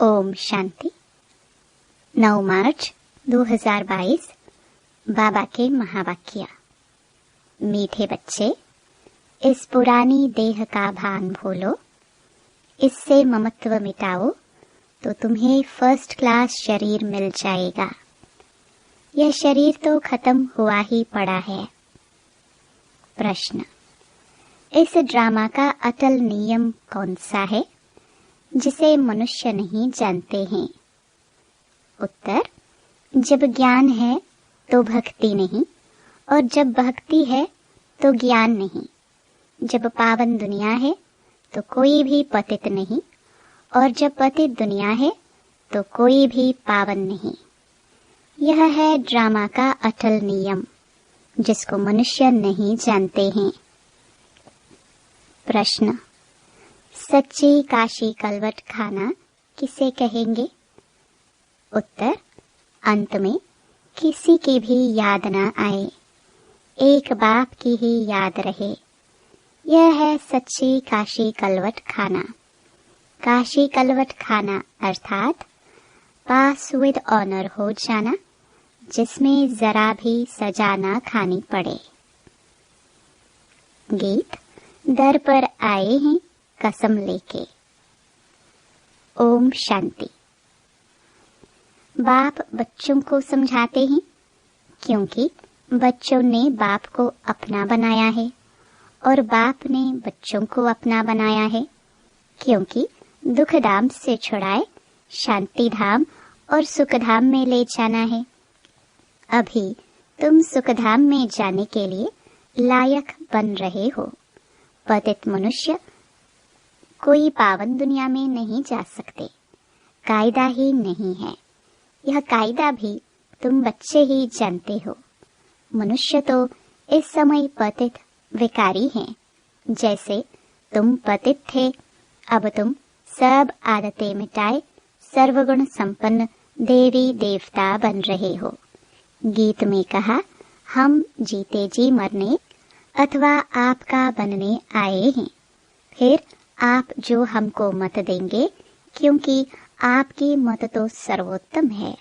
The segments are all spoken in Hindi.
ओम शांति। 9 मार्च 2022 बाबा के महावाक्य। मीठे बच्चे, इस पुरानी देह का भान भूलो, इससे ममत्व मिटाओ तो तुम्हें फर्स्ट क्लास शरीर मिल जाएगा। यह शरीर तो खत्म हुआ ही पड़ा है। प्रश्न, इस ड्रामा का अटल नियम कौन सा है जिसे मनुष्य नहीं जानते हैं? उत्तर, जब ज्ञान है तो भक्ति नहीं, और जब भक्ति है तो ज्ञान नहीं। जब पावन दुनिया है तो कोई भी पतित नहीं, और जब पतित दुनिया है तो कोई भी पावन नहीं। यह है ड्रामा का अटल नियम जिसको मनुष्य नहीं जानते हैं। प्रश्न, सच्ची काशी कलवट खाना किसे कहेंगे? उत्तर, अंत में किसी की भी याद न आए, एक बाप की ही याद रहे। यह है सच्ची काशी कलवट खाना। काशी कलवट खाना अर्थात पास विद ऑनर हो जाना, जिसमें जरा भी सजा न खानी पड़े। गीत दर पर आए हैं कसम लेके। ओम शांति। बाप बच्चों को समझाते हैं क्योंकि बच्चों ने बाप को अपना बनाया है, और बाप ने बच्चों को अपना बनाया है क्योंकि दुख धाम से छुड़ाए शांति धाम और सुख धाम में ले जाना है। अभी तुम सुख धाम में जाने के लिए लायक बन रहे हो। पतित मनुष्य कोई पावन दुनिया में नहीं जा सकते। कायदा ही नहीं है। यह कायदा भी तुम बच्चे ही जानते हो। मनुष्य तो इस समय पतित विकारी हैं। जैसे तुम पतित थे, अब तुम सब आदतें मिटाए सर्वगुण संपन्न देवी देवता बन रहे हो। गीत में कहा, हम जीते जी मरने अथवा आपका बनने आए हैं। फिर आप जो हमको मत देंगे, क्योंकि आपकी मत तो सर्वोत्तम है,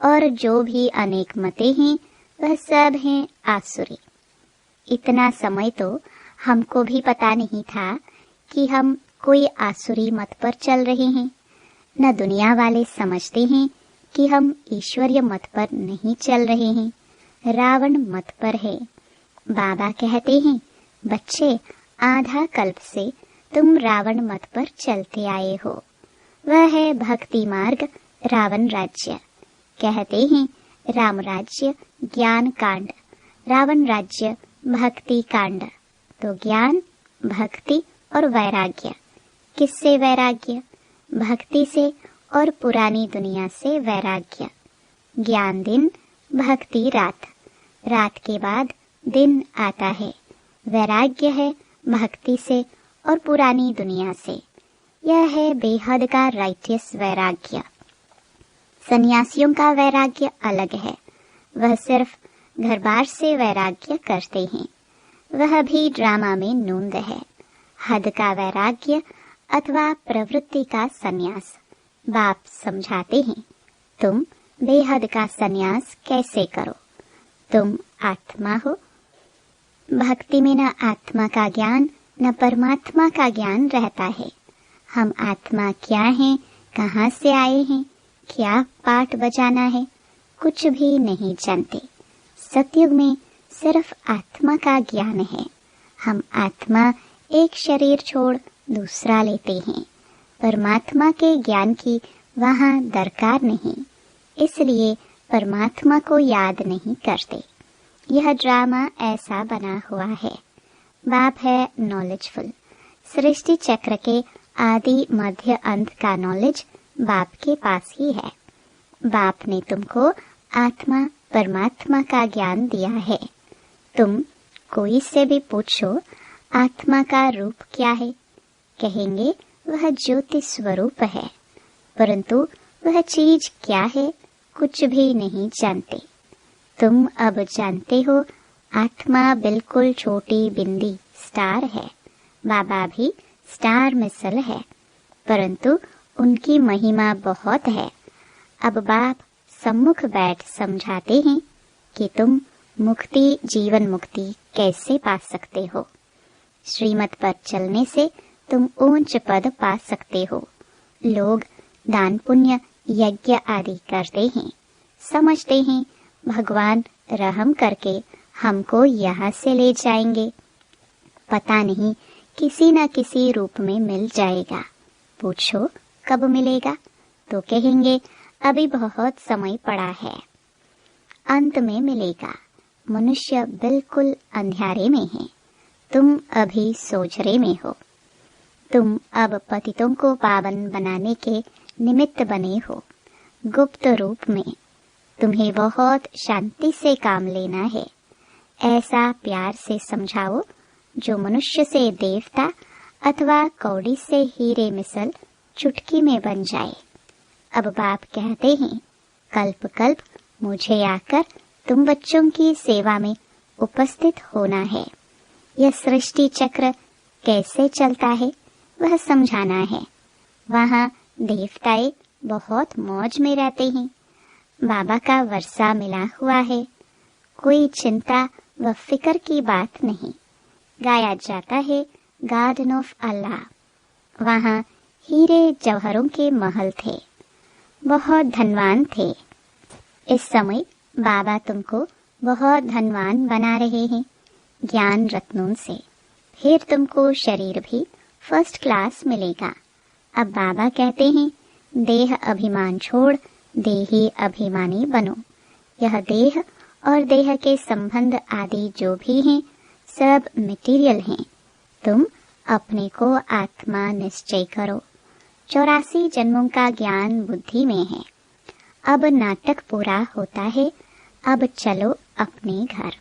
और जो भी अनेक मतें हैं वह सब हैं आसुरी। इतना समय तो हमको भी पता नहीं था कि हम कोई आसुरी मत पर चल रहे हैं। न दुनिया वाले समझते हैं कि हम ईश्वरीय मत पर नहीं चल रहे हैं, रावण मत पर है। बाबा कहते हैं, बच्चे, आधा कल्प से तुम रावण मत पर चलते आए हो। वह है भक्ति मार्ग रावण राज्य। कहते हैं, राम राज्य ज्ञान कांड, रावण राज्य भक्ति कांड। तो ज्ञान, भक्ति और वैराग्य। किससे वैराग्य? भक्ति से और पुरानी दुनिया से वैराग्य। ज्ञान दिन, भक्ति रात, रात के बाद दिन आता है। वैराग्य है भक्ति से और पुरानी दुनिया से। यह है बेहद का राइटियस वैराग्य। सन्यासियों का वैराग्य अलग है। वह सिर्फ घर बार से वैराग्य करते हैं। वह भी ड्रामा में नूंद है। हद का वैराग्य अथवा प्रवृत्ति का सन्यास। बाप समझाते हैं, तुम बेहद का सन्यास कैसे करो? तुम आत्मा हो। भक्ति में न आत्मा का ज्ञान न परमात्मा का ज्ञान रहता है। हम आत्मा क्या हैं, कहाँ से आए हैं, क्या पाठ बजाना है, कुछ भी नहीं जानते। सतयुग में सिर्फ आत्मा का ज्ञान है। हम आत्मा एक शरीर छोड़ दूसरा लेते हैं। परमात्मा के ज्ञान की वहाँ दरकार नहीं, इसलिए परमात्मा को याद नहीं करते। यह ड्रामा ऐसा बना हुआ है। बाप है नॉलेजफुल। सृष्टि चक्र के आदि मध्य अंत का नॉलेज बाप के पास ही है। बाप ने तुमको आत्मा परमात्मा का ज्ञान दिया है। तुम कोई से भी पूछो आत्मा का रूप क्या है, कहेंगे वह ज्योति स्वरूप है, परंतु वह चीज क्या है कुछ भी नहीं जानते। तुम अब जानते हो आत्मा बिल्कुल छोटी बिंदी स्टार है। बाबा भी स्टार मिसल है, परंतु उनकी महिमा बहुत है। अब बाप सम्मुख बैठ समझाते हैं कि तुम मुक्ति, जीवन मुक्ति कैसे पा सकते हो। श्रीमत पर चलने से तुम ऊंच पद पा सकते हो। लोग दान पुण्य यज्ञ आदि करते हैं, समझते हैं भगवान रहम करके हमको यहाँ से ले जाएंगे। पता नहीं किसी न किसी रूप में मिल जाएगा। पूछो कब मिलेगा तो कहेंगे अभी बहुत समय पड़ा है, अंत में मिलेगा। मनुष्य बिल्कुल अंधेरे में है, तुम अभी सोचरे में हो। तुम अब पतितों को पावन बनाने के निमित्त बने हो। गुप्त रूप में तुम्हें बहुत शांति से काम लेना है। ऐसा प्यार से समझाओ जो मनुष्य से देवता अथवा कौड़ी से हीरे मिसल चुटकी में बन जाए। अब बाप कहते हैं कल्प कल्प मुझे आकर तुम बच्चों की सेवा में उपस्थित होना है। यह सृष्टि चक्र कैसे चलता है वह समझाना है। वहाँ देवताएं बहुत मौज में रहते हैं। बाबा का वर्षा मिला हुआ है, कोई चिंता व फिक्र की बात नहीं। गाया जाता है गार्डन ऑफ अल्लाह। वहाँ हीरे जवाहरों के महल थे, बहुत धनवान थे। इस समय बाबा तुमको बहुत धनवान बना रहे हैं ज्ञान रत्नों से। फिर तुमको शरीर भी फर्स्ट क्लास मिलेगा। अब बाबा कहते हैं देह अभिमान छोड़ देही अभिमानी बनो। यह देह और देह के संबंध आदि जो भी हैं सब मटेरियल हैं। तुम अपने को आत्मा निश्चय करो। 84 जन्मों का ज्ञान बुद्धि में है। अब नाटक पूरा होता है, अब चलो अपने घर।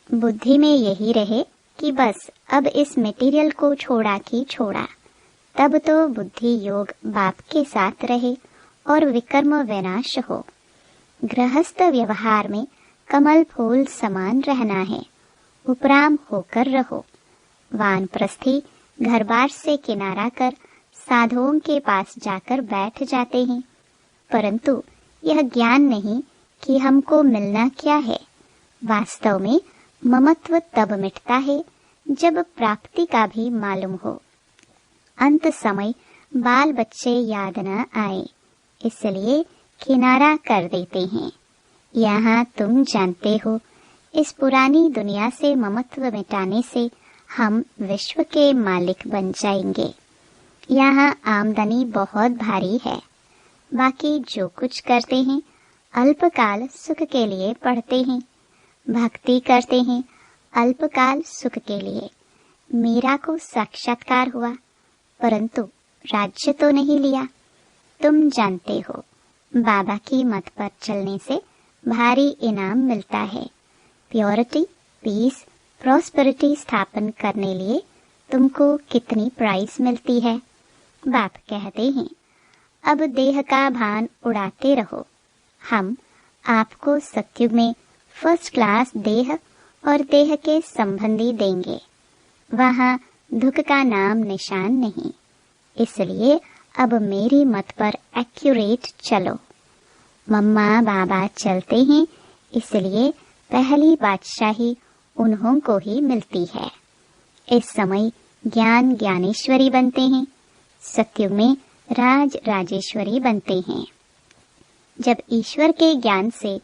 बुद्धि में यही रहे कि बस अब इस मटेरियल को छोड़ा कि छोड़ा। तब तो बुद्धि योग बाप के साथ रहे और विकर्म विनाश हो। गृहस्थ व्यवहार में कमल फूल समान रहना है, उपराम होकर रहो। वानप्रस्थी घर बार से किनारा कर साधुओं के पास जाकर बैठ जाते हैं, परंतु यह ज्ञान नहीं कि हमको मिलना क्या है। वास्तव में ममत्व तब मिटता है जब प्राप्ति का भी मालूम हो। अंत समय बाल बच्चे याद न आए, इसलिए किनारा कर देते हैं। यहाँ तुम जानते हो इस पुरानी दुनिया से ममत्व मिटाने से हम विश्व के मालिक बन जाएंगे। यहाँ आमदनी बहुत भारी है। बाकी जो कुछ करते हैं अल्पकाल सुख के लिए पढ़ते हैं, भक्ति करते हैं अल्पकाल सुख के लिए। मीरा को साक्षात्कार हुआ परंतु राज्य तो नहीं लिया। तुम जानते हो बाबा की मत पर चलने से भारी इनाम मिलता है। प्योरिटी, पीस, प्रॉस्पेरिटी स्थापन करने लिए तुमको कितनी प्राइस मिलती है। बाप कहते हैं अब देह का भान उड़ाते रहो। हम आपको सत्युग में फर्स्ट क्लास देह और देह के संबंधी देंगे। वहाँ दुख का नाम निशान नहीं। इसलिए अब मेरी मत पर एक्यूरेट चलो। मम्मा बाबा चलते हैं, इसलिए पहली बादशाही उन्हों को ही मिलती है। इस समय ज्ञान ज्ञानेश्वरी बनते हैं, सत्युग में राज राजेश्वरी बनते हैं। जब ईश्वर के ज्ञान से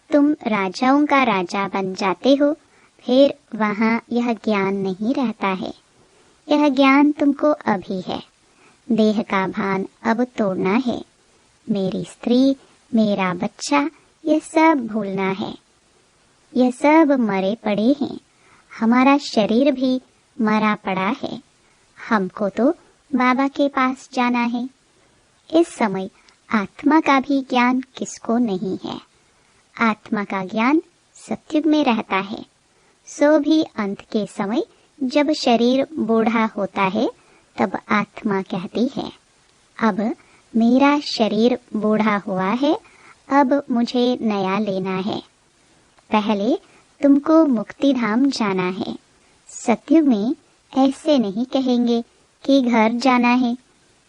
तुम राजाओं का राजा बन जाते हो, फिर वहाँ यह ज्ञान नहीं रहता है। यह ज्ञान तुमको अभी है। देह का भान अब तोड़ना है। मेरी स्त्री, मेरा बच्चा, यह सब भूलना है। यह सब मरे पड़े हैं। हमारा शरीर भी मरा पड़ा है। हमको तो बाबा के पास जाना है। इस समय आत्मा का भी ज्ञान किसको नहीं है। आत्मा का ज्ञान सत्युग में रहता है। सो भी अंत के समय जब शरीर बूढ़ा होता है तब आत्मा कहती है अब मेरा शरीर बूढ़ा हुआ है, अब मुझे नया लेना है। पहले तुमको मुक्ति धाम जाना है। सत्युग में ऐसे नहीं कहेंगे कि घर जाना है।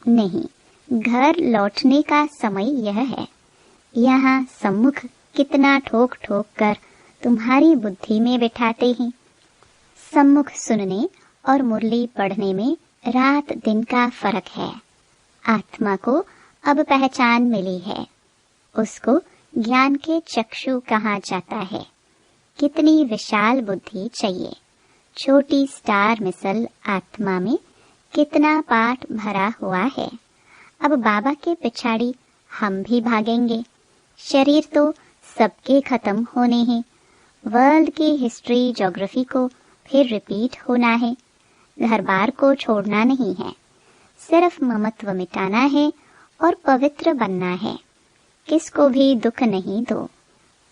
नहीं, घर लौटने का समय यह है। यहाँ सम्मुख कितना ठोक ठोक कर तुम्हारी बुद्धि में बिठाते हैं। सम्मुख सुनने और मुरली पढ़ने में रात दिन का फर्क है। आत्मा को अब पहचान मिली है। उसको ज्ञान के चक्षु कहा जाता है। कितनी विशाल बुद्धि चाहिए। छोटी स्टार मिसल आत्मा में कितना पाठ भरा हुआ है। अब बाबा के पिछाड़ी हम भी भागेंगे। शरीर तो सबके खत्म होने हैं। वर्ल्ड की हिस्ट्री ज्योग्राफी को फिर रिपीट होना है। घर बार को छोड़ना नहीं है। सिर्फ ममत्व मिटाना है और पवित्र बनना है। किसको भी दुख नहीं दो।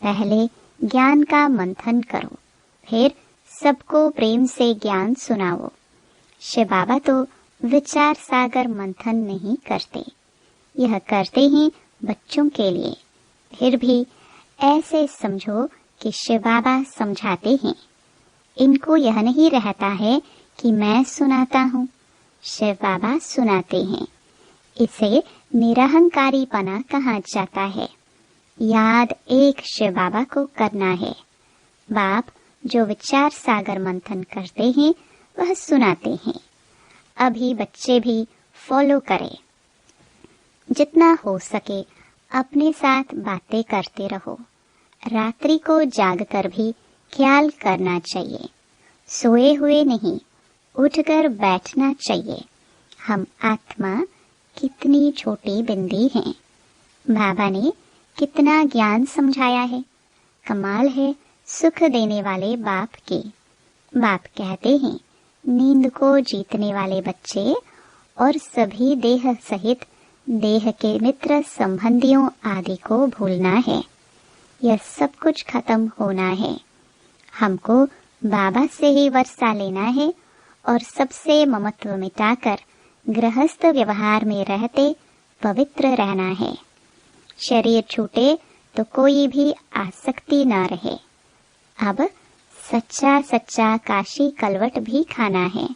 पहले ज्ञान का मंथन करो, फिर सबको प्रेम से ज्ञान सुनाओ। शिव बाबा तो विचार सागर मंथन नहीं करते। यह करते हैं बच्चों के लिए। फिर भी ऐसे समझो कि शिव बाबा समझाते हैं। इनको यह नहीं रहता है कि मैं सुनाता हूँ। शिव बाबा सुनाते हैं। इसे निरहंकारीपना कहा जाता है। याद एक शिव बाबा को करना है। बाप जो विचार सागर मंथन करते हैं वह सुनाते हैं। अभी बच्चे भी फॉलो करें। जितना हो सके अपने साथ बातें करते रहो। रात्रि को जागकर भी ख्याल करना चाहिए। सोए हुए नहीं, उठकर बैठना चाहिए। हम आत्मा कितनी छोटी बिंदी हैं। बाबा ने कितना ज्ञान समझाया है। कमाल है सुख देने वाले बाप की। बाप कहते हैं नींद को जीतने वाले बच्चे और सभी देह सहित देह के मित्र संबंधियों आदि को भूलना है। यह सब कुछ खत्म होना है। हमको बाबा से ही वर्षा लेना है और सबसे ममत्व मिटाकर गृहस्थ व्यवहार में रहते पवित्र रहना है। शरीर छूटे तो कोई भी आसक्ति न रहे। अब सच्चा सच्चा काशी कलवट भी खाना है।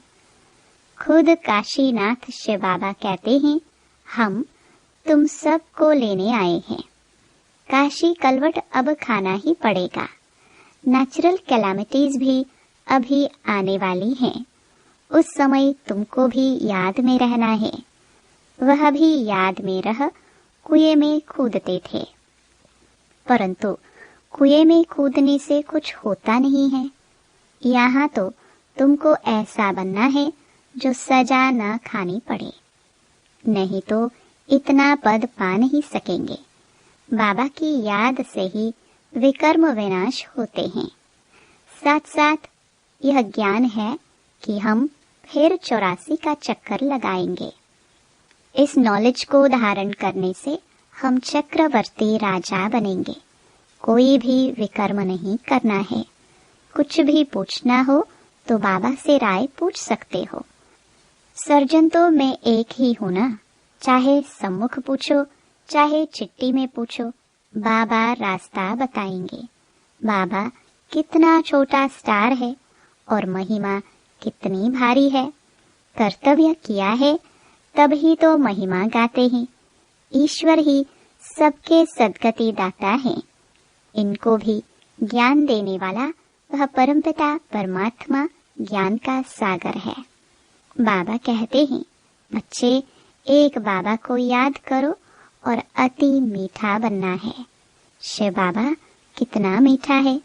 खुद काशीनाथ शिव बाबा कहते हैं हम तुम सब को लेने आए हैं। काशी कलवट अब खाना ही पड़ेगा। नेचुरल कैलामिटीज भी अभी आने वाली हैं। उस समय तुमको भी याद में रहना है। वह भी याद में रह कुएं में कूदते थे, परंतु कुएं में कूदने से कुछ होता नहीं है। यहाँ तो तुमको ऐसा बनना है जो सजा न खानी पड़े, नहीं तो इतना पद पा नहीं सकेंगे। बाबा की याद से ही विकर्म विनाश होते हैं। साथ साथ यह ज्ञान है कि हम फिर 84 का चक्कर लगाएंगे। इस नॉलेज को धारण करने से हम चक्रवर्ती राजा बनेंगे। कोई भी विकर्म नहीं करना है। कुछ भी पूछना हो तो बाबा से राय पूछ सकते हो। सर्जन तो मैं एक ही हूँ ना। चाहे सम्मुख पूछो चाहे चिट्ठी में पूछो, बाबा रास्ता बताएंगे। बाबा कितना छोटा स्टार है और महिमा कितनी भारी है। कर्तव्य किया है तभी तो महिमा गाते हैं। ईश्वर ही सबके सद्गति दाता है। इनको भी ज्ञान देने वाला वह परमपिता परमात्मा ज्ञान का सागर है। बाबा कहते हैं बच्चे एक बाबा को याद करो और अति मीठा बनना है। शिव बाबा कितना मीठा है।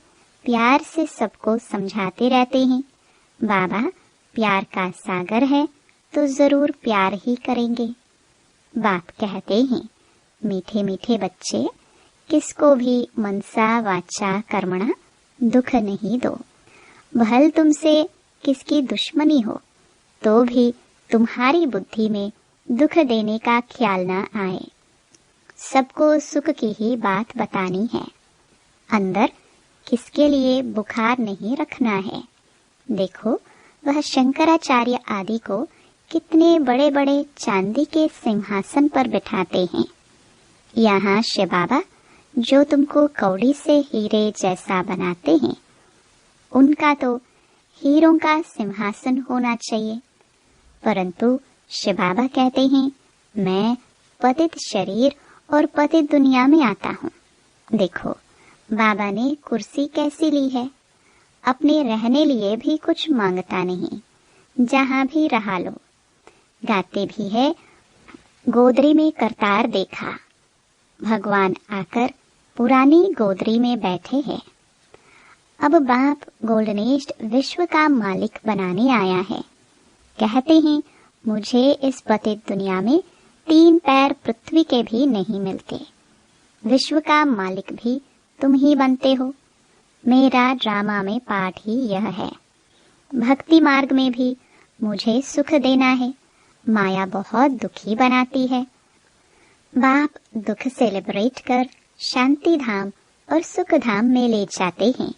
प्यार से सबको समझाते रहते हैं। बाबा प्यार का सागर है तो जरूर प्यार ही करेंगे। बाप कहते हैं मीठे मीठे बच्चे किसको भी मनसा वाचा कर्मणा दुख नहीं दो। भल तुमसे किसकी दुश्मनी हो तो भी तुम्हारी बुद्धि में दुख देने का ख्याल न आए। सबको सुख की ही बात बतानी है। अंदर किसके लिए बुखार नहीं रखना है। देखो वह शंकराचार्य आदि को कितने बड़े बड़े चांदी के सिंहासन पर बिठाते हैं। यहाँ शिव बाबा जो तुमको कौड़ी से हीरे जैसा बनाते हैं, उनका तो हीरों का सिंहासन होना चाहिए। परंतु शिव बाबा कहते हैं मैं पतित शरीर और पतित दुनिया में आता हूँ। देखो, बाबा ने कुर्सी कैसी ली है। अपने रहने लिए भी कुछ मांगता नहीं, जहाँ भी रहा लो। गाते भी है, गोदरी में करतार देखा, भगवान आकर पुरानी गोदरी में बैठे हैं। अब बाप गोल्डनेस्ट विश्व का मालिक बनाने आया है। कहते हैं, मुझे इस पतित दुनिया में 3 पैर पृथ्वी के भी नहीं मिलते। विश्व का मालिक भी तुम ही बनते हो। मेरा ड्रामा में पाठ ही यह है। भक्ति मार्ग में भी मुझे सुख देना है। माया बहुत दुखी बनाती है। बाप दुख से लिबरेट कर शांति धाम और सुख धाम में ले जाते हैं।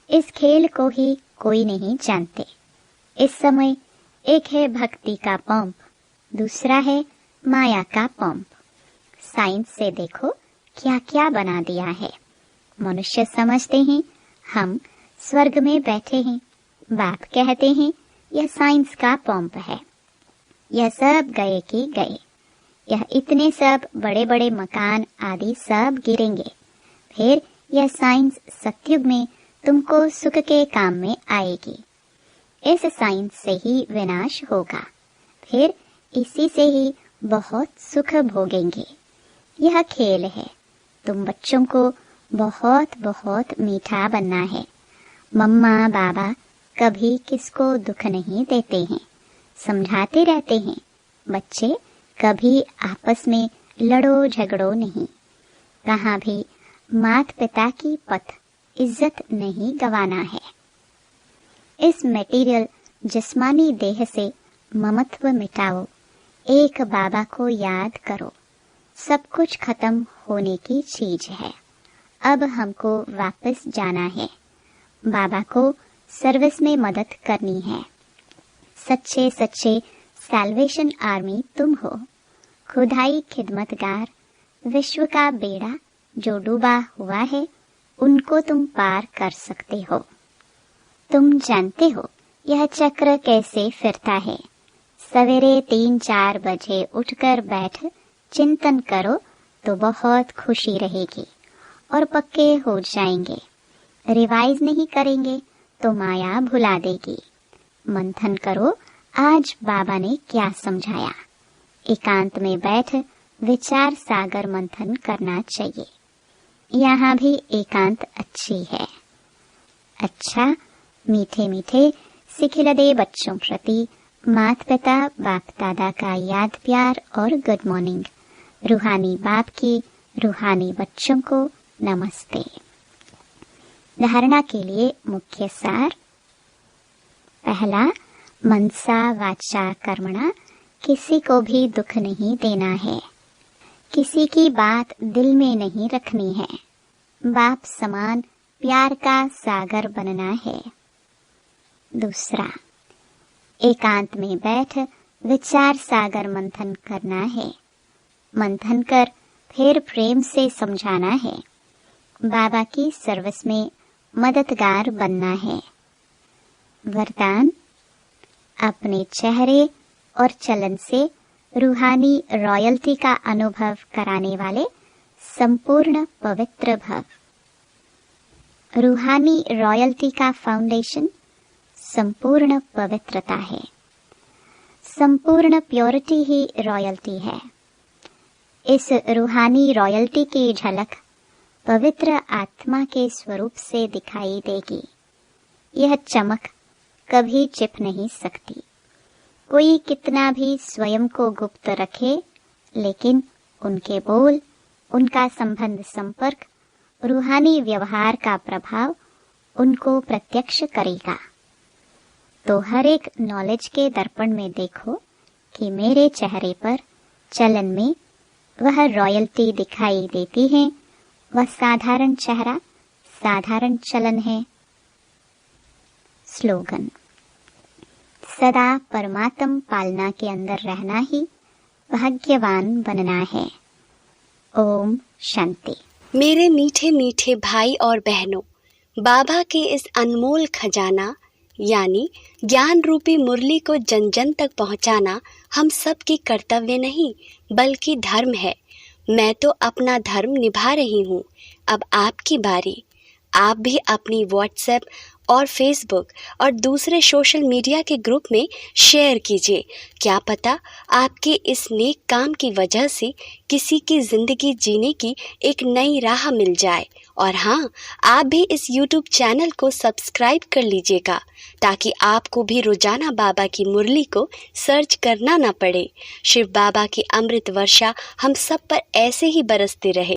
इस खेल को ही कोई नहीं जानते। इस समय एक है भक्ति का पंप, दूसरा है माया का पंप। साइंस से देखो क्या क्या बना दिया है। मनुष्य समझते हैं हम स्वर्ग में बैठे हैं। बाप कहते हैं यह साइंस का पंप है। यह सब गए कि गए। यह इतने सब बड़े बड़े मकान आदि सब गिरेंगे। फिर यह साइंस सतयुग में तुमको सुख के काम में आएगी। इस साइंस से ही विनाश होगा। फिर इसी से ही बहुत सुख भोगेंगे। यह खेल है। तुम बच्चों को बहुत बहुत मीठा बनना है। मम्मा बाबा कभी किसको दुख नहीं देते हैं, समझाते रहते हैं। बच्चे कभी आपस में लड़ो झगड़ो नहीं। कहाँ भी माता पिता की पथ इज्जत नहीं गवाना है। इस मटेरियल जिस्मानी देह से ममत्व मिटाओ। एक बाबा को याद करो। सब कुछ खत्म होने की चीज है। अब हमको वापस जाना है। बाबा को सर्विस में मदद करनी है। सच्चे सच्चे सैल्वेशन आर्मी तुम हो। खुदाई खिदमतगार। विश्व का बेड़ा जो डूबा हुआ है उनको तुम पार कर सकते हो। तुम जानते हो यह चक्र कैसे फिरता है। सवेरे 3-4 बजे उठकर बैठ चिंतन करो तो बहुत खुशी रहेगी और पक्के हो जाएंगे। रिवाइज नहीं करेंगे तो माया भुला देगी। मंथन करो आज बाबा ने क्या समझाया। एकांत में बैठ विचार सागर मंथन करना चाहिए। यहाँ भी एकांत अच्छी है। अच्छा, मीठे मीठे सिखिलदे बच्चों प्रति माता पिता बाप दादा का याद प्यार और गुड मॉर्निंग। रूहानी बाप की रूहानी बच्चों को नमस्ते। धारणा के लिए मुख्य सार। पहला, मनसा वाचा कर्मणा किसी को भी दुख नहीं देना है। किसी की बात दिल में नहीं रखनी है। बाप समान प्यार का सागर बनना है। दूसरा, एकांत में बैठ विचार सागर मंथन करना है। मंथन कर फिर प्रेम से समझाना है। बाबा की सर्विस में मददगार बनना है। वरदान, अपने चेहरे और चलन से रूहानी रॉयल्टी का अनुभव कराने वाले संपूर्ण पवित्र भव। रूहानी रॉयल्टी का फाउंडेशन संपूर्ण पवित्रता है। संपूर्ण प्योरिटी ही रॉयल्टी है। इस रूहानी रॉयल्टी की झलक पवित्र आत्मा के स्वरूप से दिखाई देगी। यह चमक कभी छिप नहीं सकती। कोई कितना भी स्वयं को गुप्त रखे, लेकिन उनके बोल, उनका संबंध संपर्क, रूहानी व्यवहार का प्रभाव उनको प्रत्यक्ष करेगा। तो हर एक नॉलेज के दर्पण में देखो कि मेरे चेहरे पर चलन में वह रॉयल्टी दिखाई देती है। वह साधारण चेहरा, साधारण चलन है। स्लोगन, सदा परमात्म पालना के अंदर रहना ही भाग्यवान बनना है। ओम शांति। मेरे मीठे मीठे भाई और बहनों, बाबा के इस अनमोल खजाना यानी ज्ञान रूपी मुरली को जन जन तक पहुंचाना हम सब की कर्तव्य नहीं बल्कि धर्म है। मैं तो अपना धर्म निभा रही हूँ, अब आपकी बारी। आप भी अपनी व्हाट्सएप और फेसबुक और दूसरे सोशल मीडिया के ग्रुप में शेयर कीजिए। क्या पता आपके इस नेक काम की वजह से किसी की ज़िंदगी जीने की एक नई राह मिल जाए। और हाँ, आप भी इस YouTube चैनल को सब्सक्राइब कर लीजिएगा ताकि आपको भी रोजाना बाबा की मुरली को सर्च करना ना पड़े। शिव बाबा की अमृत वर्षा हम सब पर ऐसे ही बरसते रहे।